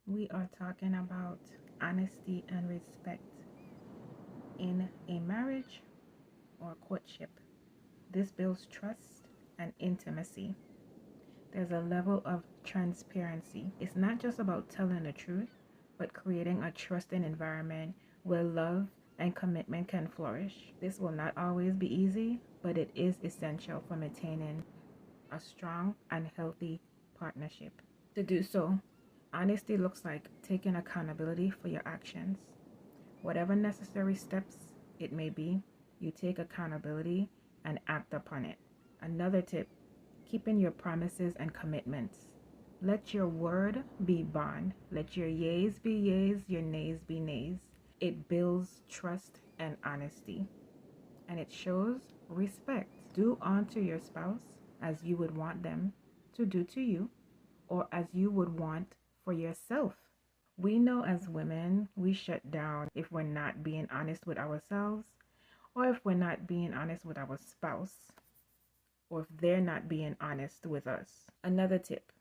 We are talking about honesty and respect in a marriage or courtship. This builds trust and intimacy. There's a level of transparency. It's not just about telling the truth, but creating a trusting environment where love and commitment can flourish. This will not always be easy, but it is essential for maintaining a strong and healthy partnership. To do so, honesty looks like taking accountability for your actions. Whatever necessary steps it may be, you take accountability and act upon it. Another tip, keeping your promises and commitments. Let your word be bond. Let your yeas be yeas, your nays be nays. It builds trust and honesty, and it shows respect. Do unto your spouse as you would want them to do to you, or as you would want for yourself. We know as women, we shut down if we're not being honest with ourselves, or if we're not being honest with our spouse, or if they're not being honest with us. Another tip,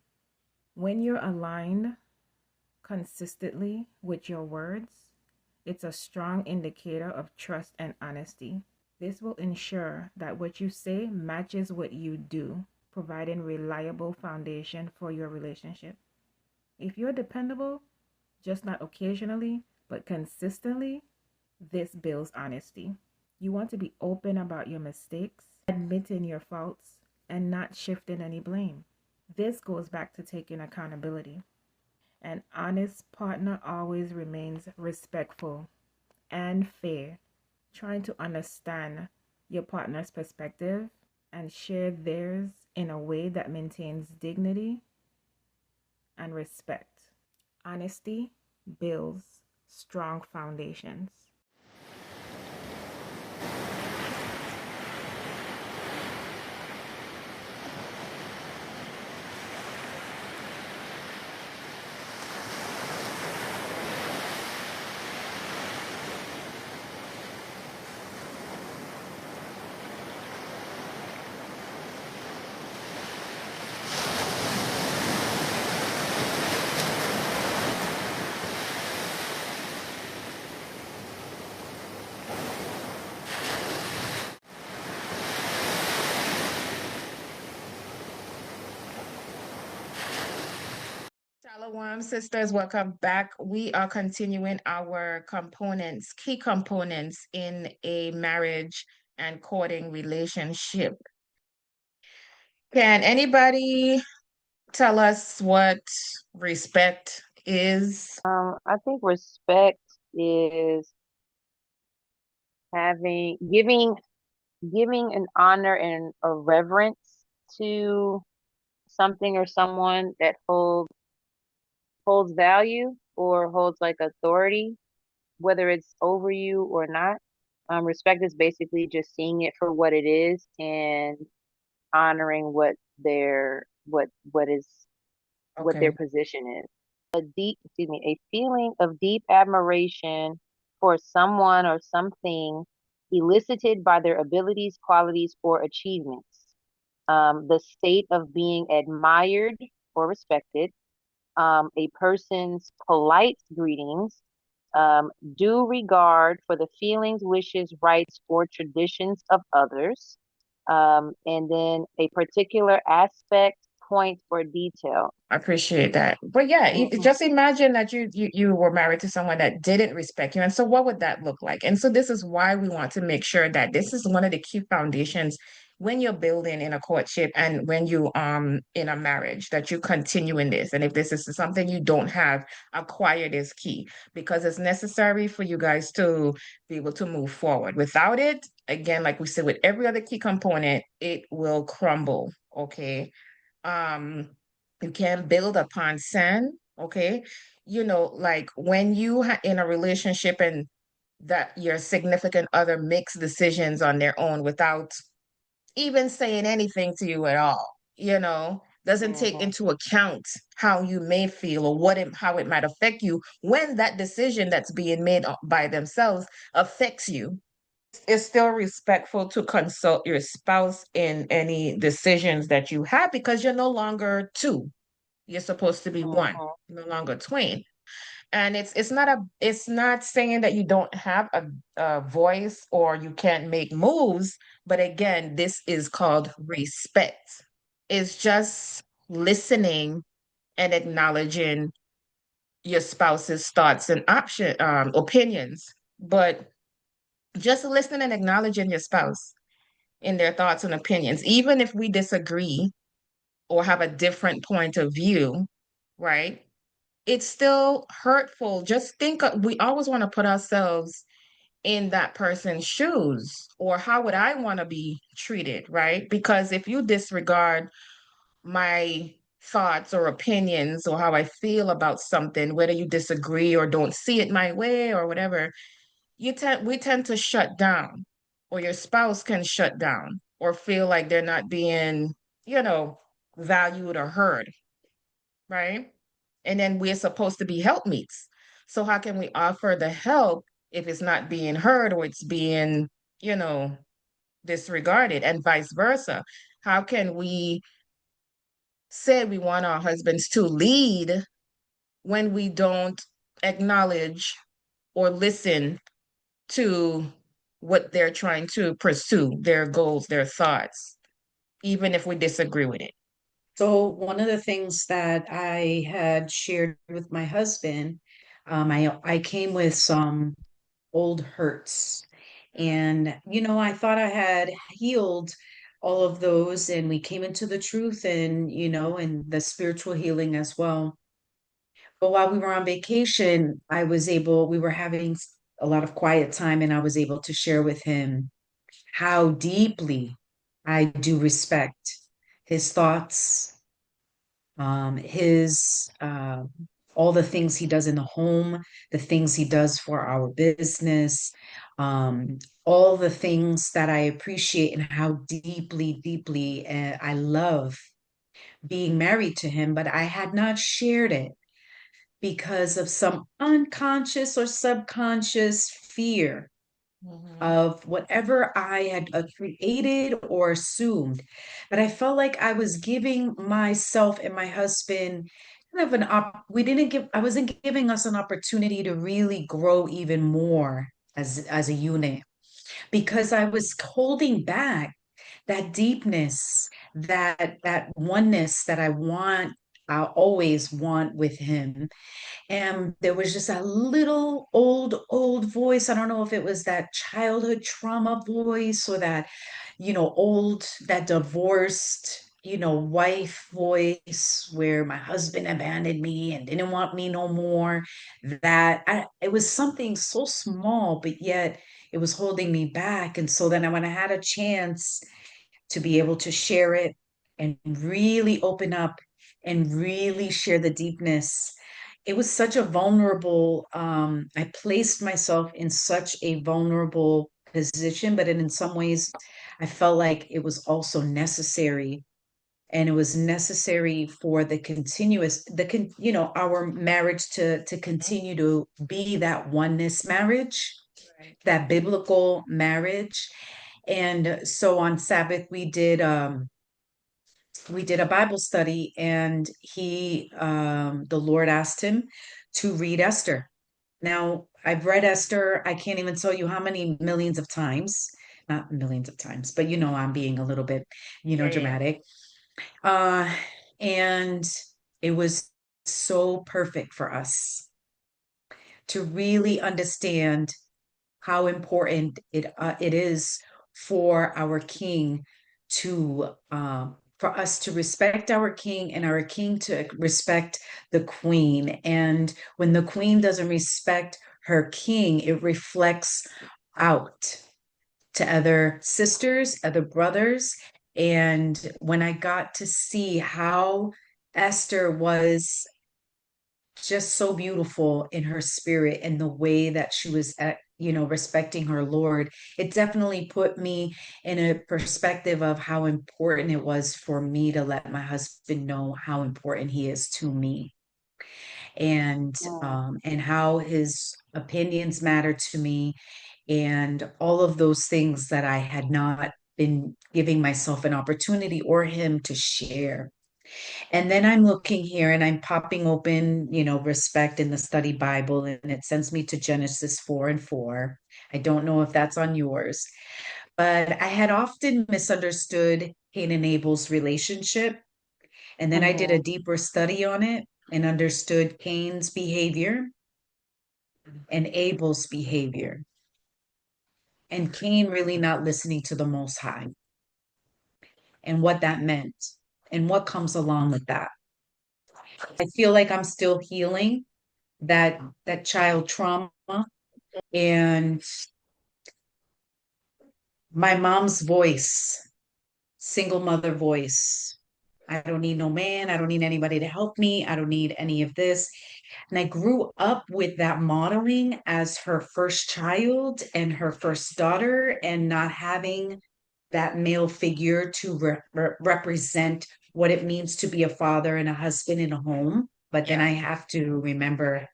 when you're aligned consistently with your words, it's a strong indicator of trust and honesty. This will ensure that what you say matches what you do, providing reliable foundation for your relationship. If you're dependable, just not occasionally, but consistently, this builds honesty. You want to be open about your mistakes, admitting your faults, and not shifting any blame. This goes back to taking accountability. An honest partner always remains respectful and fair, trying to understand your partner's perspective and share theirs in a way that maintains dignity and respect. Honesty builds strong foundations. Shalom, sisters. Welcome back. We are continuing our components, key components in a marriage and courting relationship. Can anybody tell us what respect is? I think respect is having giving an honor and a reverence to something or someone that holds value or holds like authority, whether it's over you or not. Respect is basically just seeing it for what it is and honoring what their Okay. position is. A feeling of deep admiration for someone or something elicited by their abilities, qualities, or achievements. The state of being admired or respected. A person's polite greetings. Due regard for the feelings, wishes, rights, or traditions of others. And then a particular aspect, point, or detail. I appreciate that. But yeah, Mhm. just imagine that you were married to someone that didn't respect you. And so what would that look like? And so this is why we want to make sure that this is one of the key foundations when you're building in a courtship and when you in a marriage, that you continue in this. And if this is something you don't have, acquire this key, because it's necessary for you guys to be able to move forward. Without it, again, like we said, with every other key component, it will crumble. Okay. Um, you can build upon sand. Okay. Like when in a relationship and that your significant other makes decisions on their own without even saying anything to you at all, doesn't take Mhm. into account how you may feel or how it might affect you when that decision that's being made by themselves affects you. It's still respectful to consult your spouse in any decisions that you have, because you're no longer two. You're supposed to be one, Mhm. no longer twain. And it's not saying that you don't have a voice or you can't make moves, but again, this is called respect. It's just listening and acknowledging your spouse's thoughts and opinions, but just listening and acknowledging your spouse in their thoughts and opinions, even if we disagree or have a different point of view, right? It's still hurtful. Just we always want to put ourselves in that person's shoes, or how would I want to be treated, right? Because if you disregard my thoughts or opinions or how I feel about something, whether you disagree or don't see it my way or whatever, we tend to shut down, or your spouse can shut down or feel like they're not being, you know, valued or heard, right? And then we're supposed to be helpmeets. So how can we offer the help if it's not being heard or it's being, you know, disregarded, and vice versa? How can we say we want our husbands to lead when we don't acknowledge or listen to what they're trying to pursue, their goals, their thoughts, even if we disagree with it? So one of the things that I had shared with my husband, I came with some old hurts, and I thought I had healed all of those, and we came into the truth, and and the spiritual healing as well. But while we were on vacation, we were having a lot of quiet time, and I was able to share with him how deeply I do respect his thoughts, his all the things he does in the home, the things he does for our business, all the things that I appreciate, and how deeply, deeply I love being married to him. But I had not shared it because of some unconscious or subconscious fear Mhm. of whatever I had created or assumed. But I felt like I was giving myself and my husband kind of I wasn't giving us an opportunity to really grow even more as a unit, because I was holding back that deepness, that oneness that I always want with him. And there was just a little old voice. I don't know if it was that childhood trauma voice, or that, that divorced, wife voice where my husband abandoned me and didn't want me no more. It was something so small, but yet it was holding me back. And so then when I had a chance to be able to share it and really open up and really share the deepness, it was such a vulnerable, I placed myself in such a vulnerable position, but in some ways I felt like it was also necessary. And it was necessary for our marriage to continue to be that oneness marriage, Right. that biblical marriage. And so on Sabbath, we did a Bible study, and the Lord asked him to read Esther. Now, I've read Esther, I can't even tell you how many millions of times, not millions of times, but I'm being a little bit, Yeah, yeah, yeah. dramatic. Uh, and it was so perfect for us to really understand how important it is for our king for us to respect our king, and our king to respect the queen. And when the queen doesn't respect her king, it reflects out to other sisters, other brothers. And when I got to see how Esther was just so beautiful in her spirit, and the way that she was respecting her Lord, it definitely put me in a perspective of how important it was for me to let my husband know how important he is to me, and Mm. and how his opinions matter to me, and all of those things that I had not been giving myself an opportunity or him to share. And then I'm looking here and I'm popping open, respect in the study Bible, and it sends me to Genesis 4:4. I don't know if that's on yours, but I had often misunderstood Cain and Abel's relationship. And then I did a Mm-hmm. deeper study on it and understood Cain's behavior and Abel's behavior. And Cain really not listening to the Most High and what that meant and what comes along with that. I feel like I'm still healing that child trauma, and my mom's voice, single mother voice. I don't need no man. I don't need anybody to help me. I don't need any of this. And I grew up with that modeling as her first child and her first daughter, and not having that male figure to represent what it means to be a father and a husband in a home. But then Yeah. I have to remember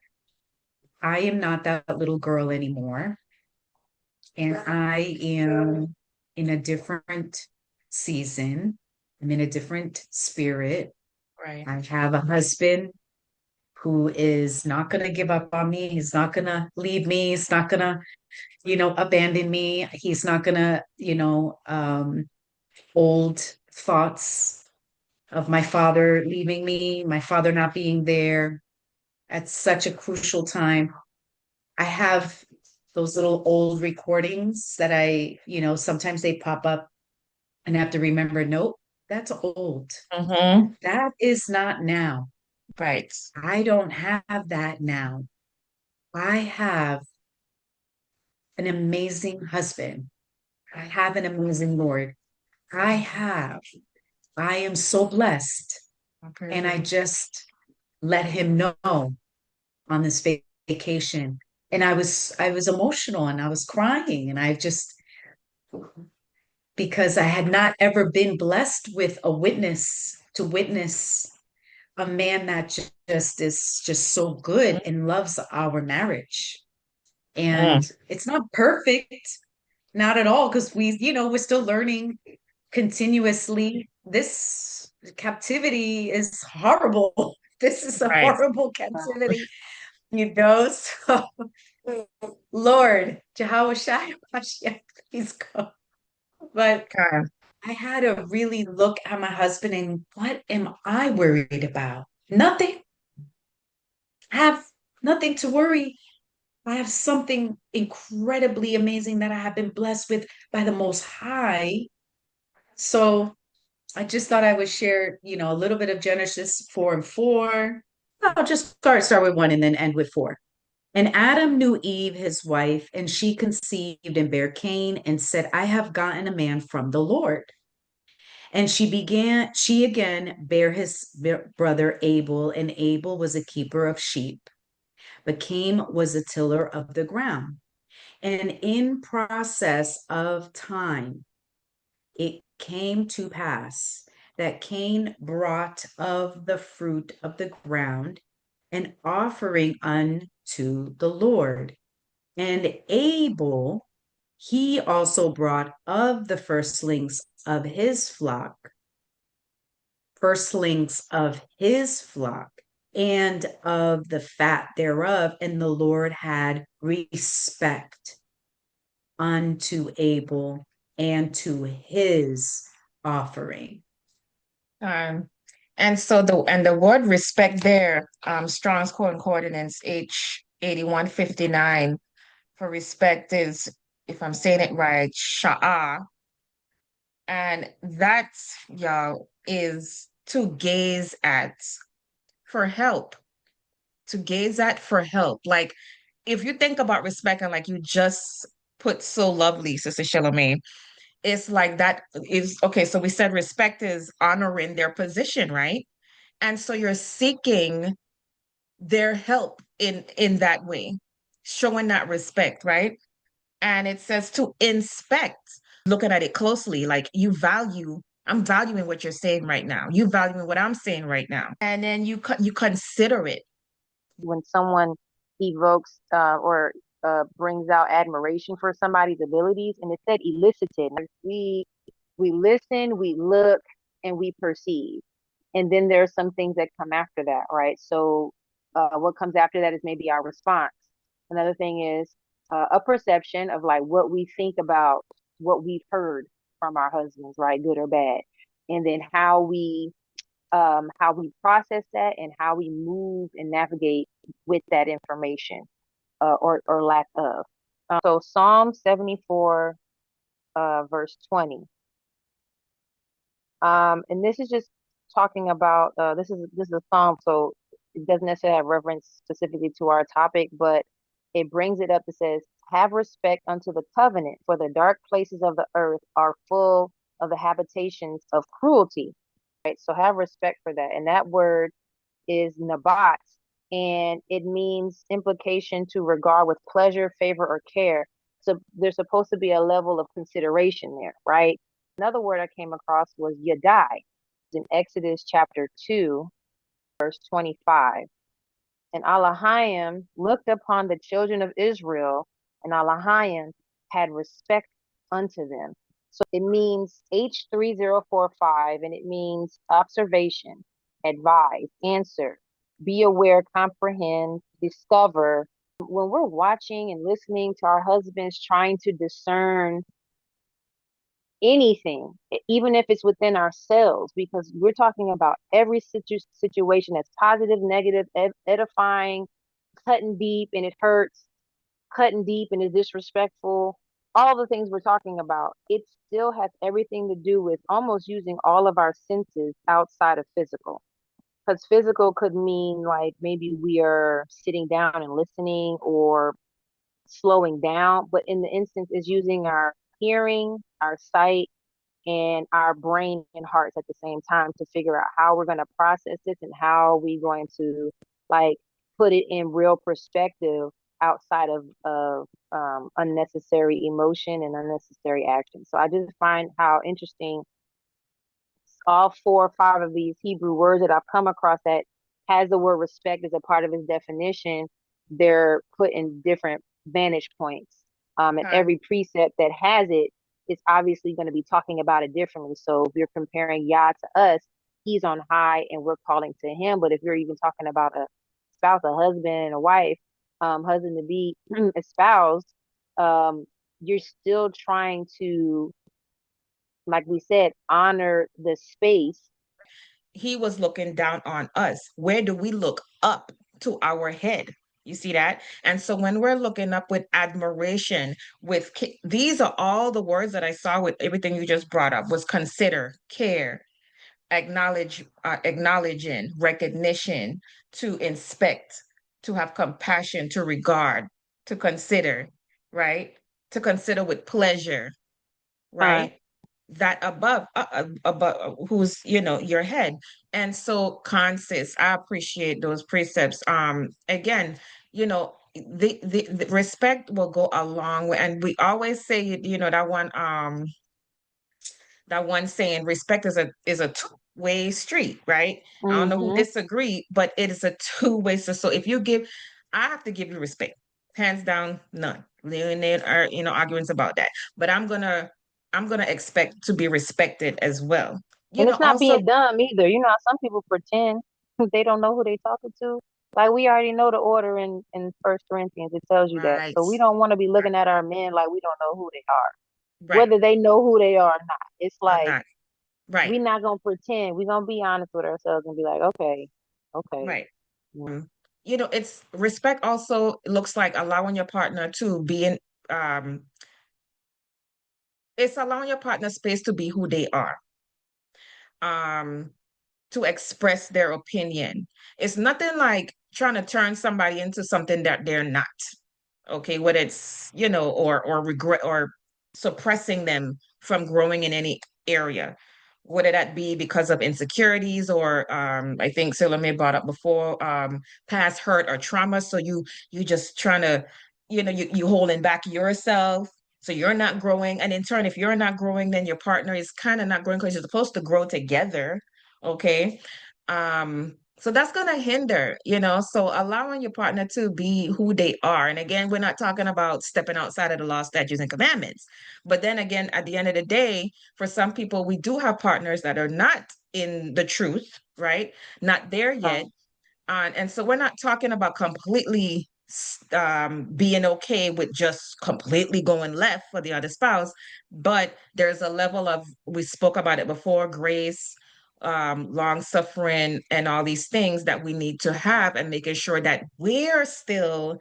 I am not that little girl anymore. And I am in a different season. I'm in a different spirit. Right. I have a husband who is not going to give up on me. He's not going to leave me. He's not going to, abandon me. He's not going to, old thoughts of my father leaving me, my father not being there at such a crucial time. I have those little old recordings that sometimes they pop up and I have to remember, nope, that's old. Mm-hmm. That is not now. Right. I don't have that now. I have an amazing husband. I have an amazing Lord. I am so blessed. And I Okay. just let him know on this vacation. And I was emotional and I was crying, and I just, because I had not ever been blessed with a witness to witness a man that just is just so good and loves our marriage. Mm. And it's not perfect, not at all, because we're still learning continuously. This captivity is horrible. This is a Right. horrible captivity, So Lord, Jehovah Shai, Mashiach, please go. But Okay. I had to really look at my husband and what am I worried about? Nothing. I have nothing to worry. I have something incredibly amazing that I have been blessed with by the Most High. So I just thought I would share, a little bit of Genesis 4:4. I'll just start with 1 and then end with 4. And Adam knew Eve, his wife, and she conceived and bare Cain and said, I have gotten a man from the Lord. And she again bare his brother Abel, and Abel was a keeper of sheep, but Cain was a tiller of the ground. And in process of time, it came to pass that Cain brought of the fruit of the ground an offering unto the Lord. And Abel, he also brought of the firstlings of his flock, and of the fat thereof. And the Lord had respect unto Abel and to his offering. Um, and so the word respect there, Strong's Concordance H8159 for respect is, if I'm saying it right, sha'a. And that, y'all, is to gaze at for help, to gaze at for help. Like, if you think about respect, and like you just put so lovely, Sister Shalamaine, it's like that is okay. So we said respect is honoring their position, right? And so you're seeking their help in that way, showing that respect, right? And it says to inspect, looking at it closely, like I'm valuing what you're saying right now. You valuing what I'm saying right now. And then you consider it. When someone evokes or brings out admiration for somebody's abilities, and it said elicited. Like we listen, we look, and we perceive. And then there are some things that come after that, right? So what comes after that is maybe our response. Another thing is a perception of like what we think about what we've heard from our husbands, right? Good or bad. And then how we process that and how we move and navigate with that information or lack of. So Psalm 74, verse 20. And this is just talking about this is a psalm, so it doesn't necessarily have reference specifically to our topic, but it brings it up. It says, "Have respect unto the covenant, for the dark places of the earth are full of the habitations of cruelty." Right. So have respect for that, and that word is nabat, and it means implication to regard with pleasure, favor, or care. So there's supposed to be a level of consideration there, right? Another word I came across was yadai in Exodus chapter 2, verse 25. And Elohim looked upon the children of Israel, and Elohim had respect unto them. So it means H3045, and it means observation, advise, answer, be aware, comprehend, discover. When we're watching and listening to our husbands trying to discern anything, even if it's within ourselves, because we're talking about every situation that's positive, negative, edifying, cutting deep and it hurts, cutting deep and is disrespectful, all the things we're talking about, it still has everything to do with almost using all of our senses outside of physical. Because physical could mean like maybe we are sitting down and listening or slowing down, but in the instance is using our hearing, our sight, and our brain and hearts at the same time to figure out how we're going to process this and how we're going to like put it in real perspective outside of unnecessary emotion and unnecessary action. So I just find how interesting all 4 or 5 of these Hebrew words that I've come across that has the word respect as a part of its definition, they're put in different vantage points. And every precept that has it is obviously going to be talking about it differently. So if you're comparing Yah to us, he's on high and we're calling to him. But if you're even talking about a spouse, a husband and a wife, husband to be espoused, you're still trying to, like we said, honor the space. He was looking down on us. Where do we look up to our head? You see that? And so when we're looking up with admiration, these are all the words that I saw with everything you just brought up was consider, care, acknowledging, recognition, to inspect, to have compassion, to regard, to consider, right? To consider with pleasure, right? That above who's your head. And so conscious, I appreciate those precepts. Again, the respect will go a long way, and we always say that one saying, respect is a two-way street, right? I don't know who disagree, but it is a two-way. So if you give, I have to give you respect, hands down, none. There are arguments about that, but I'm gonna expect to be respected as well. And it's not Also, being dumb either. You know how some people pretend they don't know who they talking to. Like we already know the order in First Corinthians. It tells you that. right, So we don't want to be looking at our men like we don't know who they are, right, whether they know who they are or not. It's or like not, right, we're not gonna pretend. We're gonna be honest with ourselves and be like, okay, okay. right. It's respect also looks like allowing your partner to be in, it's allowing your partner space to be who they are, to express their opinion. It's nothing like trying to turn somebody into something that they're not. Okay, whether it's, or regret or suppressing them from growing in any area, whether that be because of insecurities or I think Salome brought up before, past hurt or trauma. So you just trying to, you holding back yourself. So you're not growing. And in turn, if you're not growing, then your partner is kind of not growing because you're supposed to grow together. Okay. So that's going to hinder, so allowing your partner to be who they are. And again, we're not talking about stepping outside of the law, statutes, and commandments. But then again, at the end of the day, for some people, we do have partners that are not in the truth, right? Not there yet. And so we're not talking about completely being okay with just completely going left for the other spouse, but there's a level of, we spoke about it before, grace, long suffering, and all these things that we need to have, and making sure that we're still,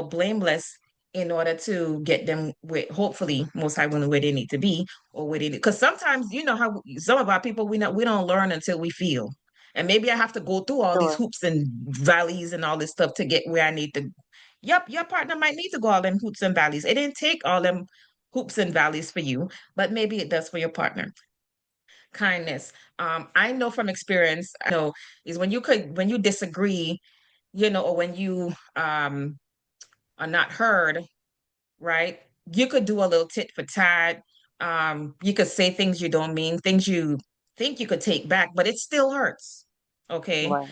blameless in order to get them with, hopefully, most high women where they need to be, or where they need, because sometimes, how some of our people, we don't learn until we feel. And maybe I have to go through all these Sure. hoops and valleys and all this stuff to get where I need to. Yep, your partner might need to go all them hoops and valleys. It didn't take all them hoops and valleys for you, but maybe it does for your partner. Kindness. I know from experience, is when you disagree, or when you are not heard, right? You could do a little tit for tat. You could say things you don't mean, things you think you could take back, but it still hurts. Okay. Right.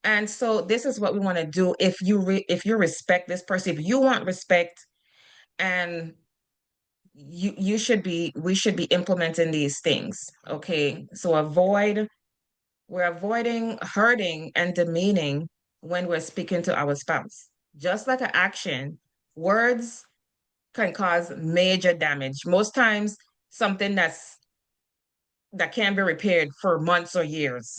And so this is what we want to do. If you respect this person, if you want respect, and we should be implementing these things. Okay. So we're avoiding hurting and demeaning when we're speaking to our spouse. Just like an action, words can cause major damage. Most times, something that can be repaired for months or years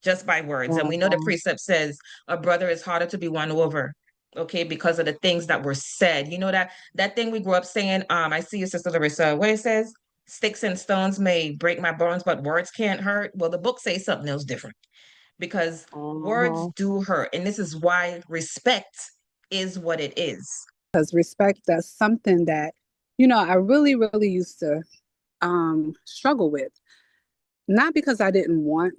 just by words. And we know the Mhm. precept says a brother is harder to be won over, okay, because of the things that were said. You know that thing we grew up saying, I see you, Sister Larissa, where it says, sticks and stones may break my bones, but words can't hurt. Well, the book says something else different, because words Mhm. do hurt. And this is why respect is what it is. Because respect, that's something that, I really, really used to struggle with. Not because I didn't want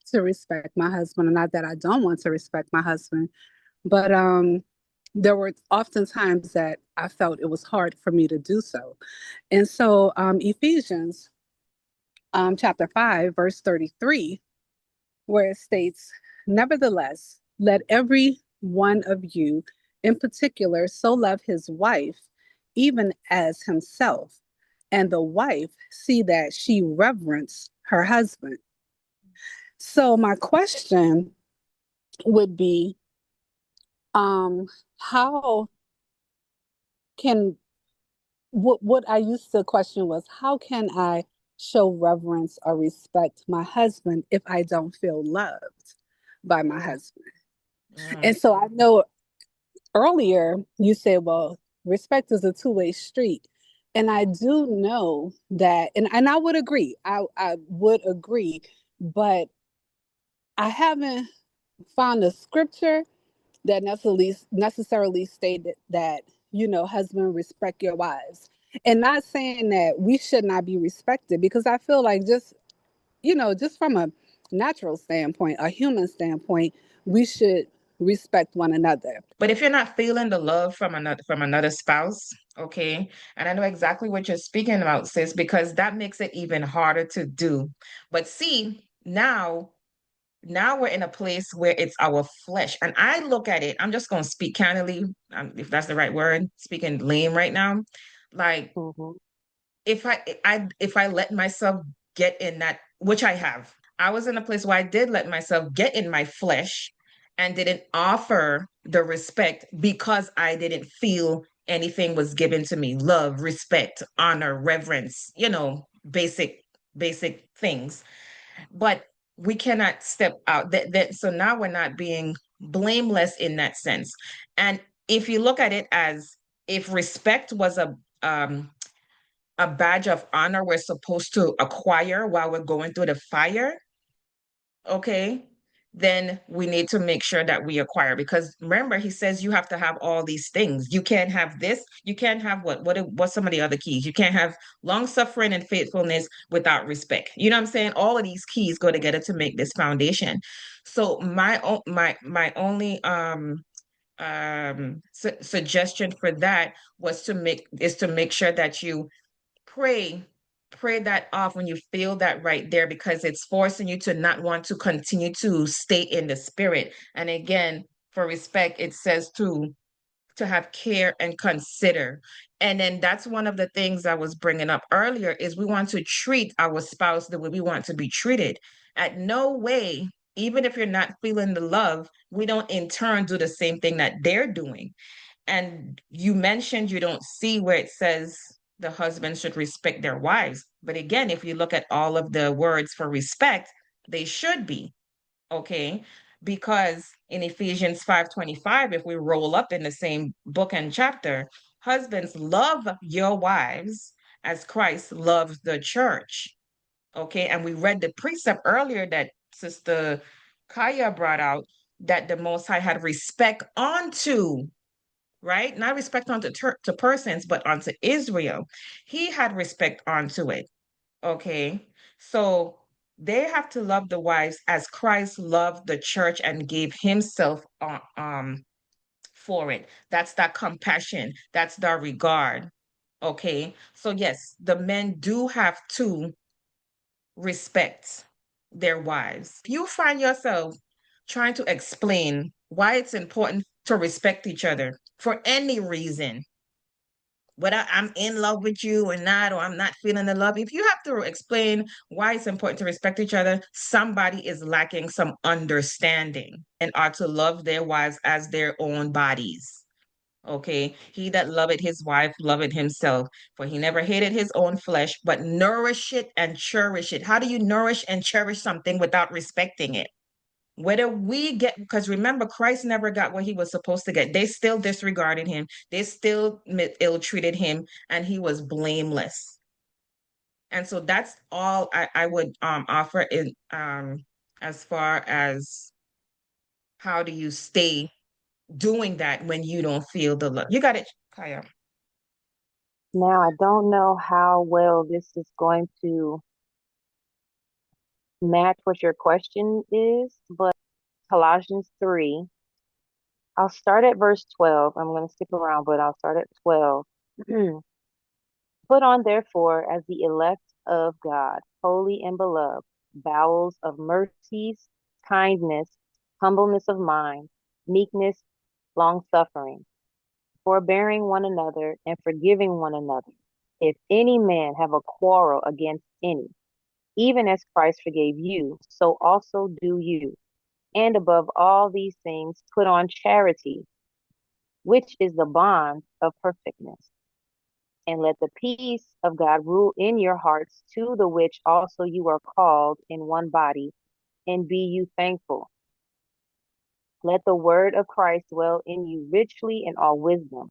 to respect my husband, or not that I don't want to respect my husband, but there were often times that I felt it was hard for me to do so. And so Ephesians chapter 5, verse 33, where it states, "Nevertheless, let every one of you in particular so love his wife, even as himself, and the wife see that she reverence her husband." So my question would be, how can what I used to question was, how can I show reverence or respect my husband if I don't feel loved by my husband? And so I know earlier you said, well, respect is a two-way street. And I do know that, and I would agree, I would agree, but I haven't found a scripture that necessarily stated that, husband, respect your wives. And not saying that we should not be respected, because I feel like just from a natural standpoint, a human standpoint, we should respect one another. But if you're not feeling the love from another spouse, okay, and I know exactly what you're speaking about, sis, because that makes it even harder to do. But see, now we're in a place where it's our flesh. And I look at it, I'm just going to speak candidly, if that's the right word, speaking lame right now. Like, Mhm. if I let myself get in that, which I was in a place where I did let myself get in my flesh and didn't offer the respect because I didn't feel anything was given to me. Love, respect, honor, reverence, basic things. But we cannot step out. So now we're not being blameless in that sense. And if you look at it as, if respect was a badge of honor we're supposed to acquire while we're going through the fire, okay, then we need to make sure that we acquire. Because remember, he says you have to have all these things. You can't have this. You can't have what's some of the other keys? You can't have long suffering and faithfulness without respect. You know what I'm saying? All of these keys go together to make this foundation. So my only suggestion for that is to make sure that you pray that off when you feel that right there, because it's forcing you to not want to continue to stay in the spirit. And again, for respect, it says to have care and consider. And then that's one of the things I was bringing up earlier, is we want to treat our spouse the way we want to be treated. At no way, even if you're not feeling the love, we don't in turn do the same thing that they're doing. And you mentioned you don't see where it says the husband should respect their wives. But again, if you look at all of the words for respect, they should be, okay? Because in Ephesians 5:25, if we roll up in the same book and chapter, husbands, love your wives as Christ loves the church. Okay. And we read the precept earlier that Sister Kaya brought out, that the Most High had respect unto, right? Not respect unto to persons, but unto Israel. He had respect unto it. Okay. So they have to love the wives as Christ loved the church and gave himself for it. That's that compassion. That's that regard. Okay. So yes, the men do have to respect their wives. If you find yourself trying to explain why it's important to respect each other for any reason, whether I'm in love with you or not, or I'm not feeling the love, if you have to explain why it's important to respect each other, somebody is lacking some understanding and are to love their wives as their own bodies. Okay, he that loveth his wife loveth himself, for he never hated his own flesh, but nourish it and cherish it. How do you nourish and cherish something without respecting it? Whether we get, because remember, Christ never got what he was supposed to get. They still disregarded him, they still ill treated him, and he was blameless. And so that's all I would offer in as far as how do you stay doing that when you don't feel the love. You got it, Kaya. Now, I don't know how well this is going to match what your question is, but Colossians 3, I'll start at verse 12. I'm going to skip around, but I'll start at 12. Put on, therefore, as the elect of God, holy and beloved, bowels of mercies, kindness, humbleness of mind, meekness, long suffering, forbearing one another, and forgiving one another. If any man have a quarrel against any, even as Christ forgave you, so also do you. And above all these things, put on charity, which is the bond of perfectness. And let the peace of God rule in your hearts, to the which also you are called in one body, and be you thankful. Let the word of Christ dwell in you richly in all wisdom,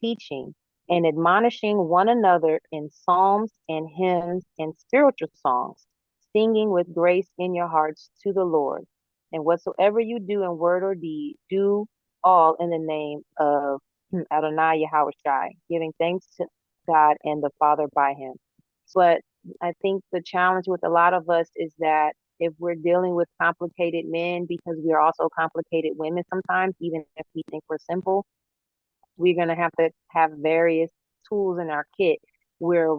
teaching and admonishing one another in psalms and hymns and spiritual songs, singing with grace in your hearts to the Lord. And whatsoever you do in word or deed, do all in the name of Adonai Yahushai, giving thanks to God and the Father by him. But I think the challenge with a lot of us is that if we're dealing with complicated men, because we are also complicated women sometimes, even if we think we're simple, we're going to have various tools in our kit where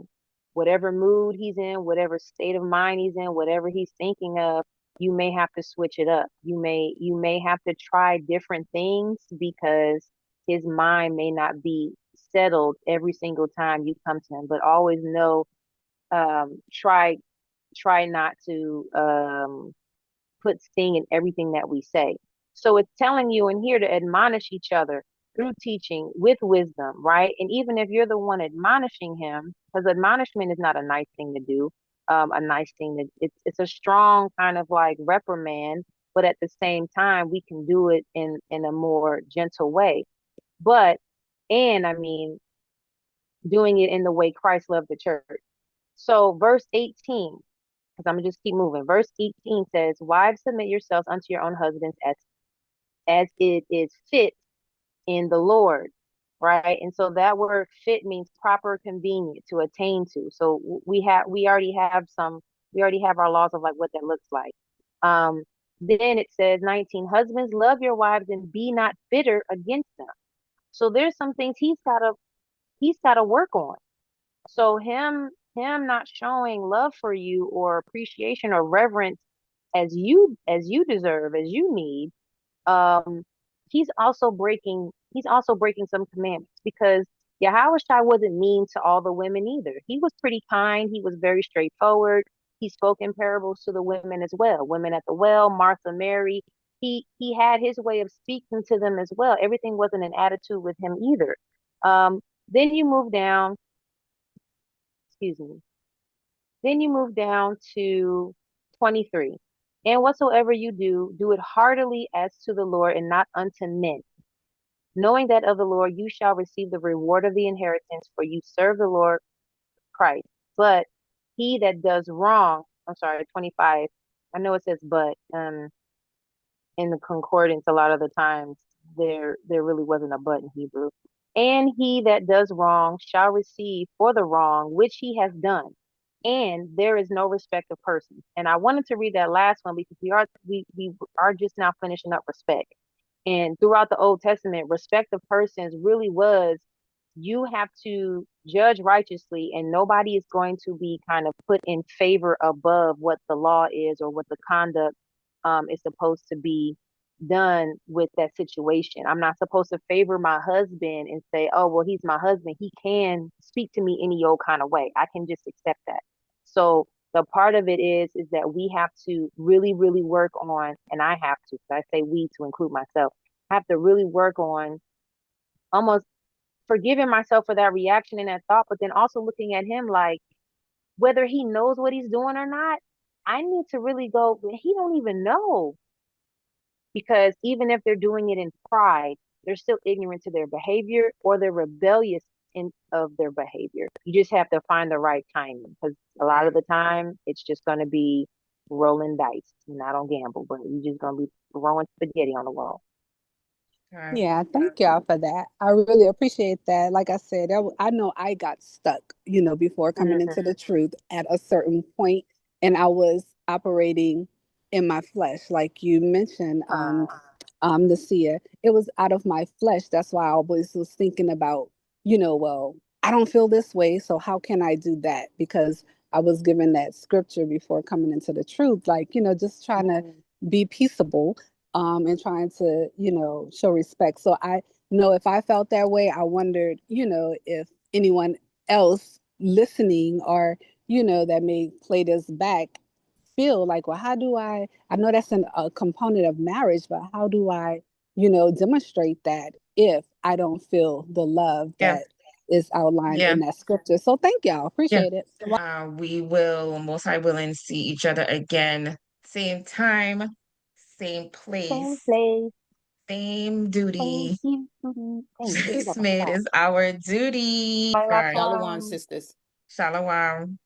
whatever mood he's in, whatever state of mind he's in, whatever he's thinking of, you may have to switch it up. You may have to try different things because his mind may not be settled every single time you come to him. But always know, try not to put sting in everything that we say. So it's telling you in here to admonish each other through teaching with wisdom, right? And even if you're the one admonishing him, because admonishment is not a nice thing to do, a nice thing that it's a strong kind of like reprimand, but at the same time we can do it in a more gentle way. But and I mean doing it in the way Christ loved the church. So verse 18, because I'm gonna just keep moving. Verse 18 says, "Wives, submit yourselves unto your own husbands as it is fit in the Lord," right? And so that word fit means proper, convenient, to attain to. So we already have our laws of like what that looks like. Then it says 19, "Husbands, love your wives and be not bitter against them." So there's some things he's gotta work on. So him not showing love for you or appreciation or reverence as you deserve, as you need, um, he's also breaking some commandments, because Yahushua wasn't mean to all the women either. He was pretty kind. He was very straightforward. he spoke in parables to the women as well. Women at the well, Martha, Mary. He had his way of speaking to them as well. Everything wasn't an attitude with him either. Um, then you move down, excuse me. Then you move down to 23. And whatsoever you do, do it heartily as to the Lord and not unto men, knowing that of the Lord you shall receive the reward of the inheritance, for you serve the Lord Christ. But he that does wrong, I'm sorry, 25. I know it says but in the concordance a lot of the times there really wasn't a but in Hebrew. And he that does wrong shall receive for the wrong which he has done. And there is no respect of persons. And I wanted to read that last one because we are just now finishing up respect. And throughout the Old Testament, respect of persons really was, you have to judge righteously, and nobody is going to be kind of put in favor above what the law is or what the conduct is supposed to be done with that situation. I'm not supposed to favor my husband and say, oh, well, he's my husband. He can speak to me any old kind of way. I can just accept that. So the part of it is that we have to really, really work on, and I have to, I say we to include myself, I have to really work on almost forgiving myself for that reaction and that thought, but then also looking at him like, whether he knows what he's doing or not, I need to really go, he don't even know. Because even if they're doing it in pride, they're still ignorant to their behavior, or they're rebellious of their behavior. You just have to find the right timing, because a lot of the time it's just going to be rolling dice. And I don't gamble, but you're just going to be throwing spaghetti on the wall. Yeah, thank y'all for that. I really appreciate that. Like I said, I know I got stuck, before coming Mhm. into the truth at a certain point, and I was operating in my flesh, like you mentioned, Nasia. It was out of my flesh. That's why I always was thinking about, well, I don't feel this way, so how can I do that? Because I was given that scripture before coming into the truth, like, just trying to be peaceable and trying to, show respect. So I know if I felt that way, I wondered, if anyone else listening or, that may play this back feel like, well, how do I know that's a component of marriage, but how do I, demonstrate that if I don't feel the love Yeah. that is outlined Yeah. in that scripture? So thank y'all. Appreciate it. We will most I will and see each other again. Same time, same Same place, place, same same duty. duty. Dang, you This got my made spot. is our duty. Bye, Right. Shalom. Shalom, sisters. Shalom.